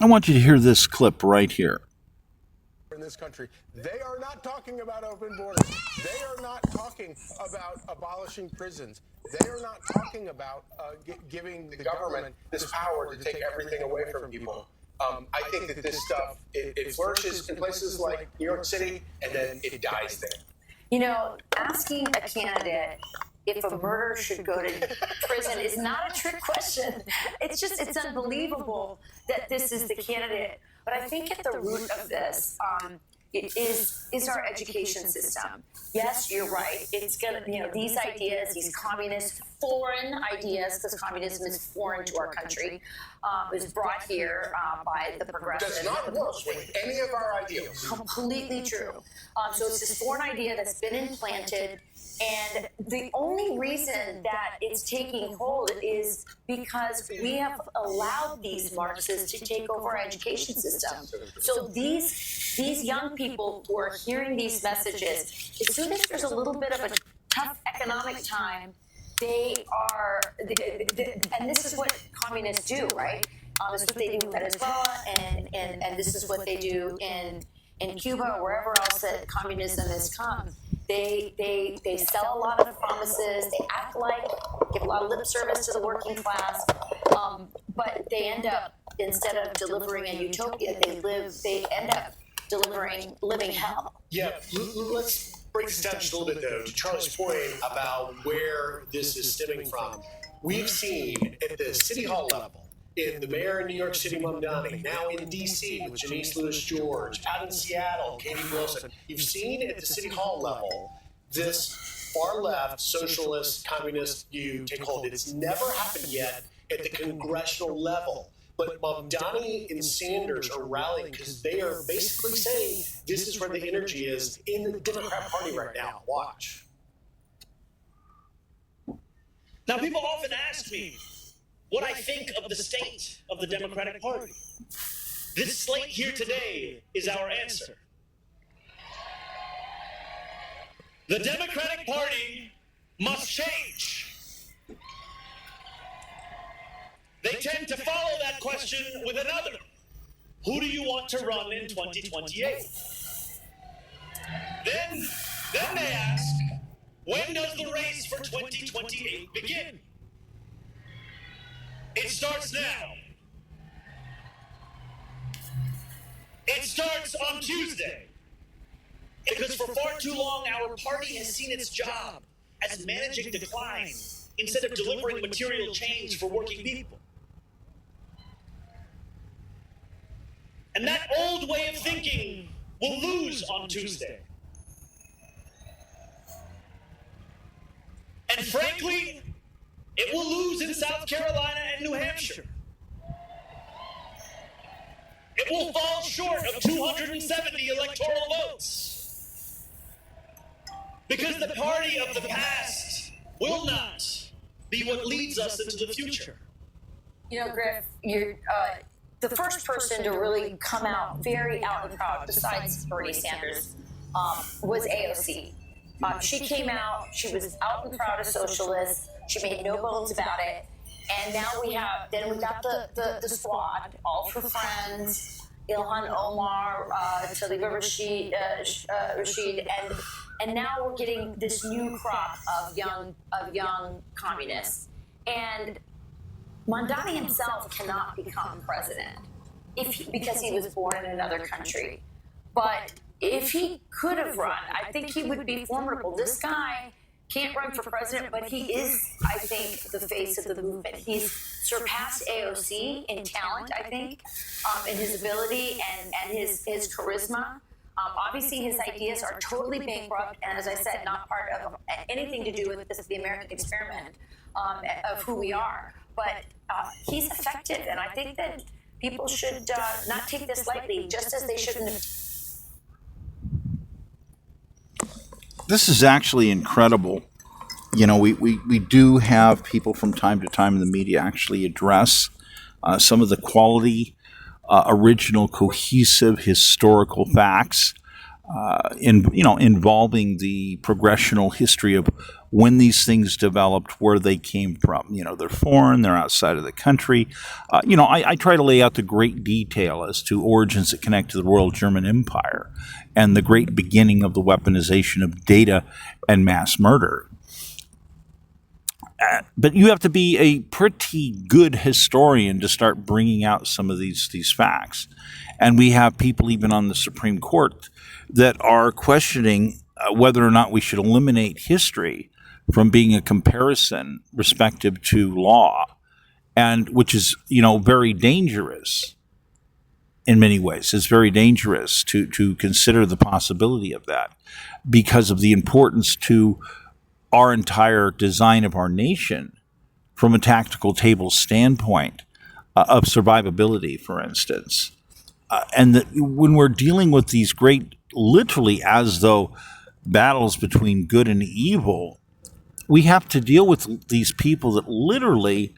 I want you to hear this clip right here. In this country, they are not talking about open borders. They are not talking about abolishing prisons. They are not talking about giving the government this power to take everything away from people. I think that this stuff, it flourishes in places like New York City, and then it dies there. You know, asking a candidate if a murderer should go to prison is not a trick question. It's unbelievable that this is the candidate. But I think at the root of this is our education system. Yes, you're right. It's gonna, these ideas, these communist, foreign ideas, because communism is foreign to our country, was brought here by the progressives. Does not work with any of our ideals. Completely true. So it's this foreign idea that's been implanted. And the only reason that it's taking hold is because we have allowed these Marxists to take over our education system. So these young people who are hearing these messages, as soon as there's a little bit of a tough economic time, they are, and this is what communists do, right? This is what they do in Venezuela, and this is what they do in Cuba or wherever else that communism has come. They sell a lot of promises. They act like, give a lot of lip service to the working class, but they end up, instead of delivering a utopia, they end up living hell. Yeah, let's break this down just a little bit, though, to Charlie's point about where this is stemming from. We've seen at the city hall level, in the mayor in New York City, Mamdani, now in D.C. with Janice Lewis George, out in Seattle, Katie Wilson. You've seen at the city hall level this far-left, socialist, communist view take hold. It's never happened yet at the congressional level. But Mamdani and Sanders are rallying because they are basically saying this is where the energy is in the Democrat Party right now. Watch. Now, people often ask me what I think of the state of the Democratic Party. This slate here today is our answer. The Democratic Party must change. They tend to follow that question with another. Who do you want to run in 2028? Then they ask, when does the race for 2028 begin? It starts now. It starts on Tuesday. Because for far too long, our party has seen its job as managing decline instead of delivering material change for working people. And that old way of thinking will lose on Tuesday. And frankly, it will lose in South Carolina and New Hampshire. It will fall short of 270 electoral votes. Because the party of the past will not be what leads us into the future. You know, Griff, you're the first person to really come out very out and proud, besides Bernie Sanders, was AOC. She came out, she was out and proud of socialists, she made no bones about it, and now we got the squad, All for Friends, Ilhan Omar, Taliba Rashid, and now we're getting this new crop of young communists. And Mamdani himself cannot become president because he was born in another country. But if he could have run, I think he would be formidable. This guy can't run for president, but he is, I think, the face of the movement. He's surpassed AOC in talent, I think, in his ability and his charisma. Obviously, his ideas are totally bankrupt, and as I said, not part of anything to do with the American experiment of who we are. But he's effective, and I think that people should not take this lightly, just as they shouldn't have. This is actually incredible. You know, we do have people from time to time in the media actually address some of the quality, original, cohesive, historical facts involving the progressional history of when these things developed, where they came from. They're foreign, they're outside of the country. I try to lay out the great detail as to origins that connect to the Royal German Empire and the great beginning of the weaponization of data and mass murder. But you have to be a pretty good historian to start bringing out some of these facts. And we have people even on the Supreme Court that are questioning whether or not we should eliminate history from being a comparison respective to law, and which is, very dangerous in many ways. It's very dangerous to consider the possibility of that because of the importance to our entire design of our nation from a tactical table standpoint of survivability, for instance. And that when we're dealing with these great, literally as though battles between good and evil, we have to deal with these people that literally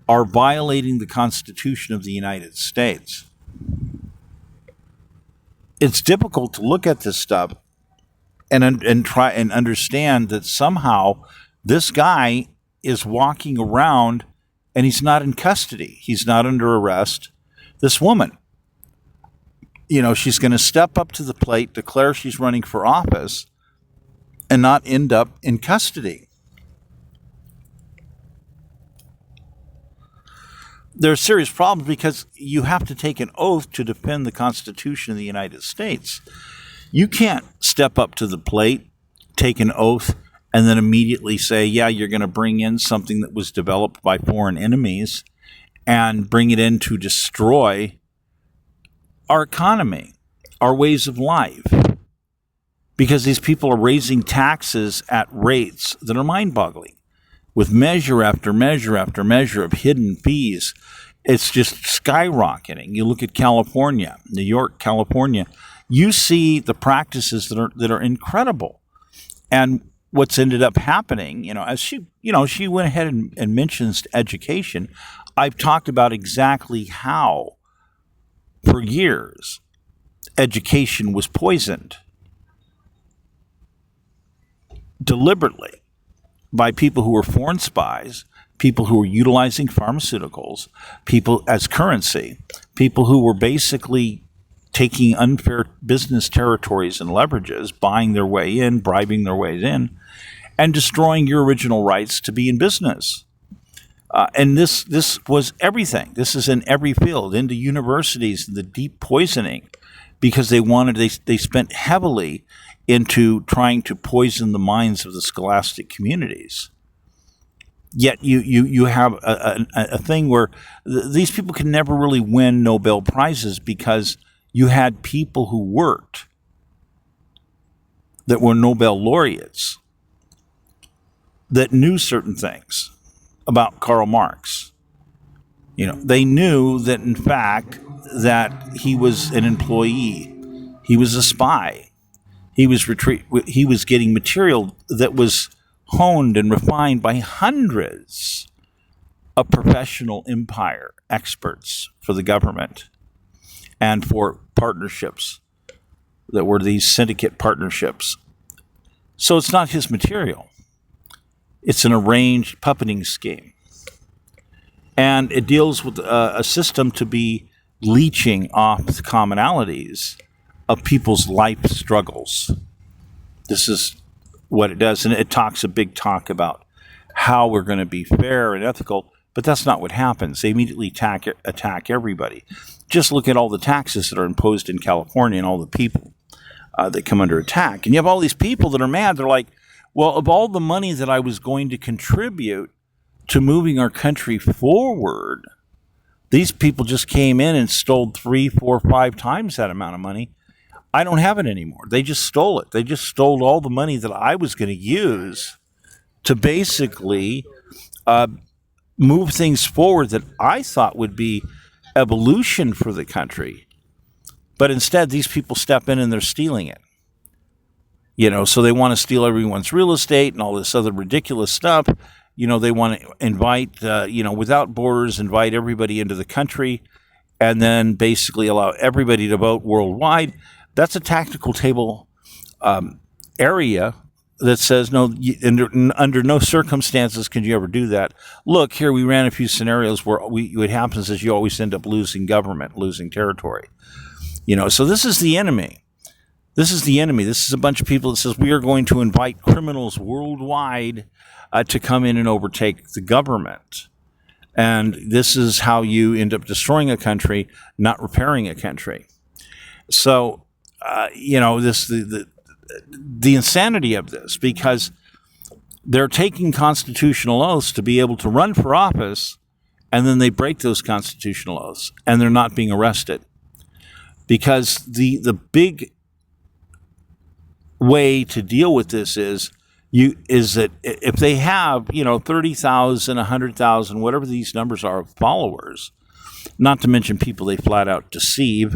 are violating the Constitution of the United States. It's difficult to look at this stuff and try and understand that somehow this guy is walking around and he's not in custody. He's not under arrest. This woman, she's going to step up to the plate, declare she's running for office, and not end up in custody. There are serious problems because you have to take an oath to defend the Constitution of the United States. You can't step up to the plate, take an oath, and then immediately say, yeah, you're going to bring in something that was developed by foreign enemies and bring it in to destroy our economy, our ways of life. Because these people are raising taxes at rates that are mind-boggling, with measure after measure after measure of hidden fees. It's just skyrocketing. You look at California, New York, California, you see the practices that are incredible. And what's ended up happening, as she went ahead and mentions education, I've talked about exactly how, for years, education was poisoned deliberately by people who were foreign spies, people who were utilizing pharmaceuticals, people as currency, people who were basically taking unfair business territories and leverages, buying their way in, bribing their way in, and destroying your original rights to be in business. And this was everything. This is in every field, into universities, the deep poisoning, because they spent heavily into trying to poison the minds of the scholastic communities. Yet you have a thing where these people can never really win Nobel Prizes because you had people who worked that were Nobel laureates that knew certain things about Karl Marx. They knew that, in fact, that he was an employee. He was a spy. He was getting material that was honed and refined by hundreds of professional empire experts for the government and for partnerships that were these syndicate partnerships. So it's not his material. It's an arranged puppeting scheme. And it deals with a system to be leeching off the commonalities of people's life struggles. This is what it does. And it talks a big talk about how we're going to be fair and ethical, but that's not what happens. They immediately attack everybody. Just look at all the taxes that are imposed in California and all the people that come under attack. And you have all these people that are mad. They're like, well, of all the money that I was going to contribute to moving our country forward, these people just came in and stole 3, 4, 5 times that amount of money. I don't have it anymore. They just stole it. They just stole all the money that I was going to use to basically move things forward that I thought would be evolution for the country. But instead, these people step in and they're stealing it. So they want to steal everyone's real estate and all this other ridiculous stuff. They want to invite, without borders, invite everybody into the country and then basically allow everybody to vote worldwide. That's a tactical table area that says, no, under no circumstances can you ever do that. Look, here we ran a few scenarios where what happens is you always end up losing government, losing territory. So this is the enemy. This is the enemy. This is a bunch of people that says we are going to invite criminals worldwide to come in and overtake the government. And this is how you end up destroying a country, not repairing a country. So, the insanity of this, because they're taking constitutional oaths to be able to run for office, and then they break those constitutional oaths, and they're not being arrested. Because the big way to deal with this is that if they have 30,000, 100,000, whatever these numbers are of followers, not to mention people they flat out deceive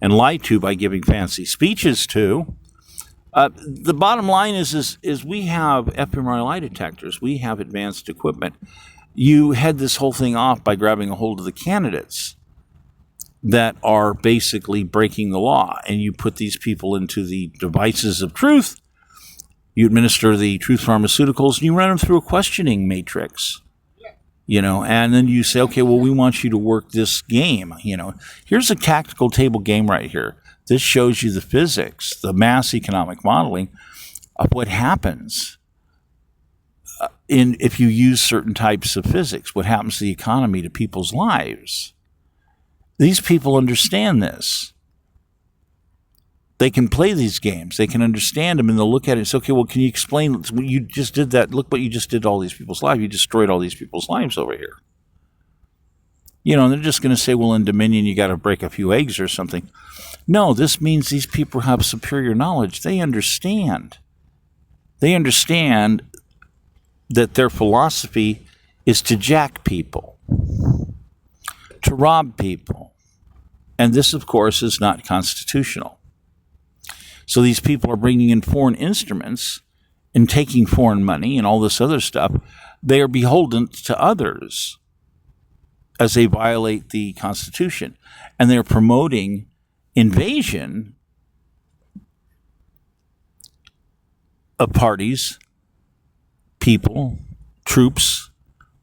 and lie to by giving fancy speeches to. The bottom line is we have fMRI lie detectors. We have advanced equipment. You head this whole thing off by grabbing a hold of the candidates that are basically breaking the law, and you put these people into the devices of truth. You administer the truth pharmaceuticals, and you run them through a questioning matrix. And then you say, okay, well, we want you to work this game. Here's a tactical table game right here. This shows you the physics, the mass economic modeling of what happens if you use certain types of physics, what happens to the economy, to people's lives. These people understand this. They can play these games. They can understand them, and they'll look at it and say, okay, well, can you explain? You just did that. Look what you just did to all these people's lives. You destroyed all these people's lives over here. And they're just going to say, well, in Dominion, you got to break a few eggs or something. No, this means these people have superior knowledge. They understand. They understand that their philosophy is to jack people, to rob people. And this, of course, is not constitutional. So these people are bringing in foreign instruments and taking foreign money and all this other stuff. They are beholden to others as they violate the Constitution. And they're promoting invasion of parties, people, troops,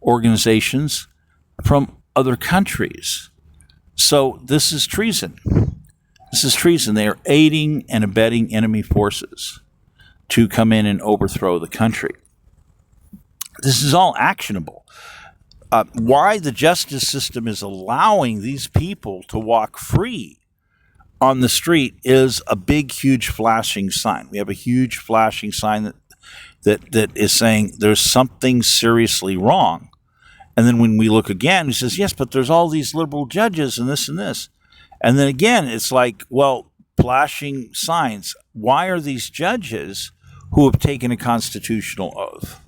organizations from other countries. So this is treason. This is treason. They are aiding and abetting enemy forces to come in and overthrow the country. This is all actionable. Why the justice system is allowing these people to walk free on the street is a big, huge flashing sign. We have a huge flashing sign that is saying there's something seriously wrong. And then when we look again, he says, yes, but there's all these liberal judges and this and this. And then again, it's like, well, flashing signs. Why are these judges who have taken a constitutional oath?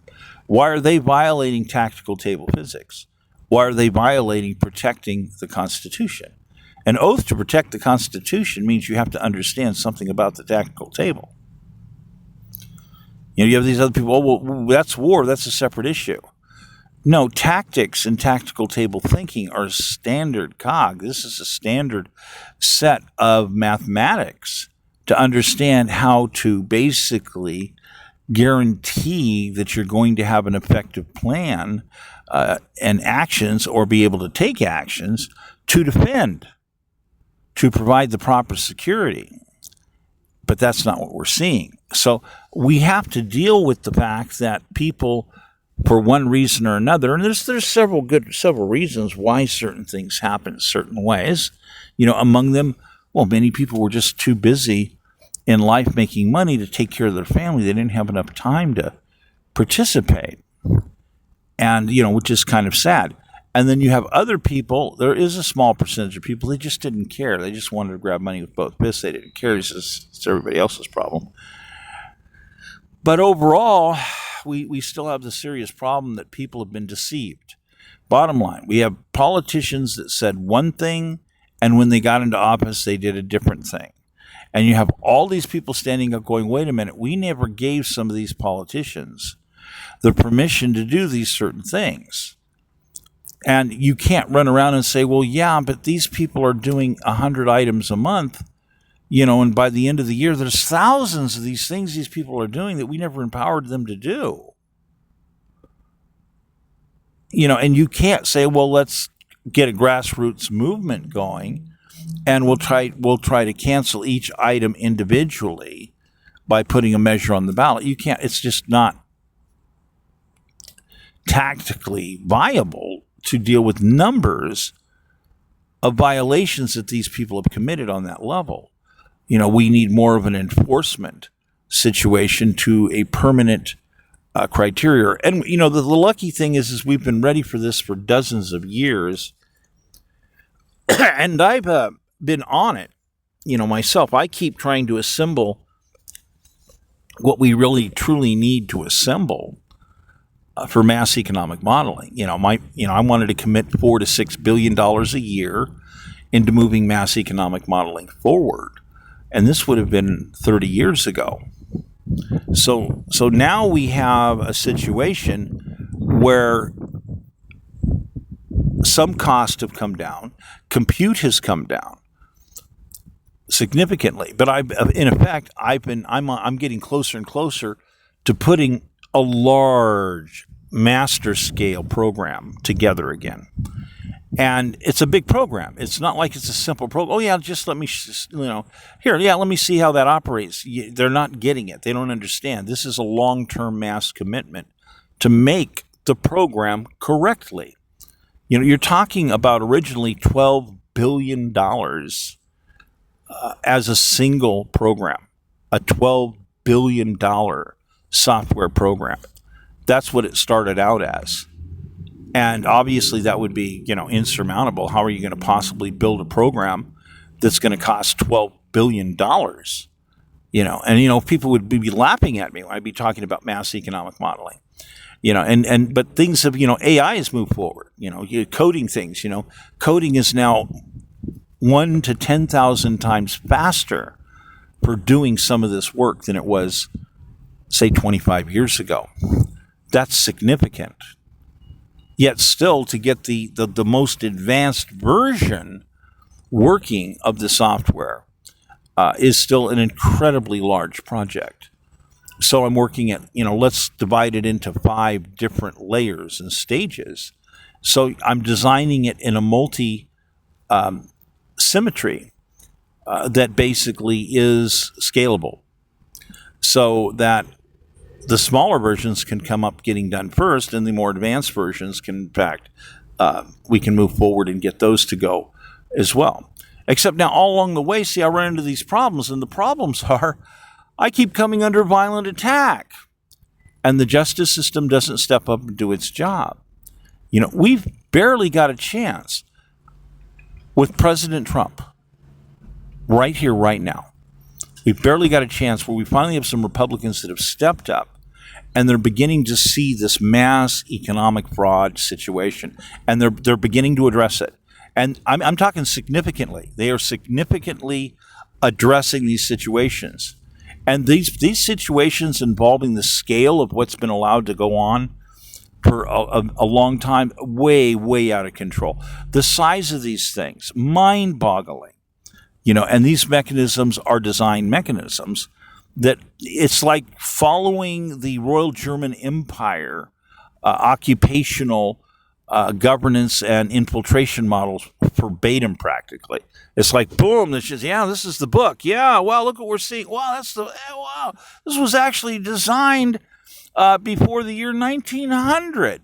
Why are they violating tactical table physics? Why are they violating protecting the Constitution? An oath to protect the Constitution means you have to understand something about the tactical table. You have these other people, oh, well, that's war, that's a separate issue. No, tactics and tactical table thinking are standard cog. This is a standard set of mathematics to understand how to basically guarantee that you're going to have an effective plan and actions, or be able to take actions to defend, to provide the proper security. But that's not what we're seeing. So we have to deal with the fact that people, for one reason or another, and there's several reasons why certain things happen certain ways. Among them, well, many people were just too busy in life making money to take care of their family. They didn't have enough time to participate. And, which is kind of sad. And then you have other people, there is a small percentage of people, they just didn't care. They just wanted to grab money with both fists. They didn't care. It's everybody else's problem. But overall, we still have the serious problem that people have been deceived. Bottom line, we have politicians that said one thing, and when they got into office, they did a different thing. And you have all these people standing up going, wait a minute, we never gave some of these politicians the permission to do these certain things. And you can't run around and say, well, yeah, but these people are doing 100 items a month. And by the end of the year, there's thousands of these things these people are doing that we never empowered them to do. And you can't say, well, let's get a grassroots movement going and we'll try to cancel each item individually by putting a measure on the ballot. You can't. It's just not tactically viable to deal with numbers of violations that these people have committed on that level. We need more of an enforcement situation to a permanent criteria. And, the lucky thing is we've been ready for this for dozens of years. And I've been on it, myself. I keep trying to assemble what we really truly need to assemble for mass economic modeling. I wanted to commit $4 to $6 billion a year into moving mass economic modeling forward. And this would have been 30 years ago. So now we have a situation where some costs have come down, compute has come down significantly. But I'm getting closer and closer to putting a large master scale program together again. And it's a big program. It's not like it's a simple program. Oh yeah, just let me, let me see how that operates. They're not getting it. They don't understand. This is a long-term mass commitment to make the program correctly. You're talking about originally $12 billion as a single program, a $12 billion software program. That's what it started out as. And obviously that would be, insurmountable. How are you going to possibly build a program that's going to cost $12 billion? People would be laughing at me when I'd be talking about mass economic modeling. But things have, AI has moved forward, coding things, coding is now 1 to 10,000 times faster for doing some of this work than it was, say, 25 years ago. That's significant. Yet still, to get the most advanced version working of the software is still an incredibly large project. So I'm working at, let's divide it into 5 different layers and stages. So I'm designing it in a multi-symmetry that basically is scalable, so that the smaller versions can come up getting done first, and the more advanced versions can, in fact, we can move forward and get those to go as well. Except now, all along the way, see, I run into these problems, and the problems are I keep coming under violent attack, and the justice system doesn't step up and do its job. We've barely got a chance with President Trump right here, right now. We've barely got a chance where we finally have some Republicans that have stepped up, and they're beginning to see this mass economic fraud situation, and they're beginning to address it. And I'm talking significantly. They are significantly addressing these situations. And these situations involving the scale of what's been allowed to go on for a long time, way, way out of control. The size of these things, mind-boggling. And these mechanisms are design mechanisms that it's like following the Royal German Empire occupational governance and infiltration models verbatim practically. It's like, boom, this is the book. Yeah, wow, look what we're seeing. Wow, this was actually designed before the year 1900.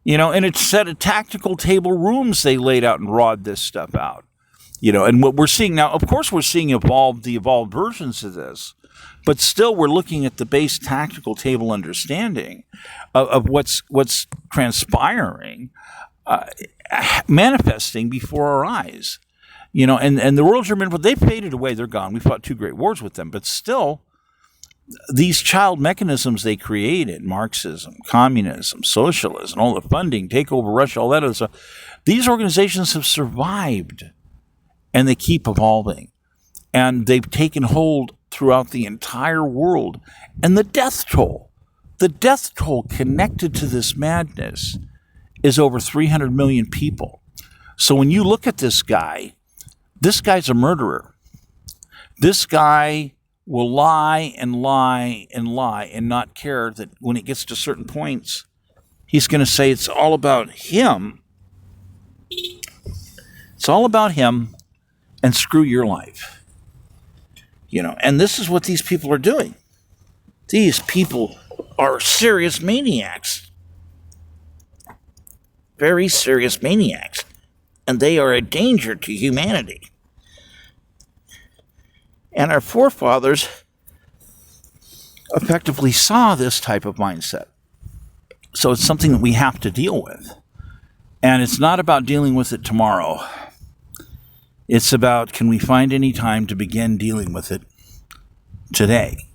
And it's set of tactical table rooms they laid out and rawed this stuff out. And what we're seeing now, of course, we're seeing the evolved versions of this, but still we're looking at the base tactical table understanding of what's transpiring, manifesting before our eyes. And the Royal German, they've faded away, they're gone. We fought 2 great wars with them, but still, these child mechanisms they created, Marxism, communism, socialism, all the funding, takeover Russia, all that other stuff, these organizations have survived. And they keep evolving. And they've taken hold throughout the entire world. And the death toll connected to this madness is over 300 million people. So when you look at this guy's a murderer. This guy will lie and lie and lie and not care that when it gets to certain points, he's going to say it's all about him. It's all about him and screw your life. And this is what these people are doing. These people are serious maniacs. Very serious maniacs. And they are a danger to humanity. And our forefathers effectively saw this type of mindset. So it's something that we have to deal with. And it's not about dealing with it tomorrow. It's about, can we find any time to begin dealing with it today?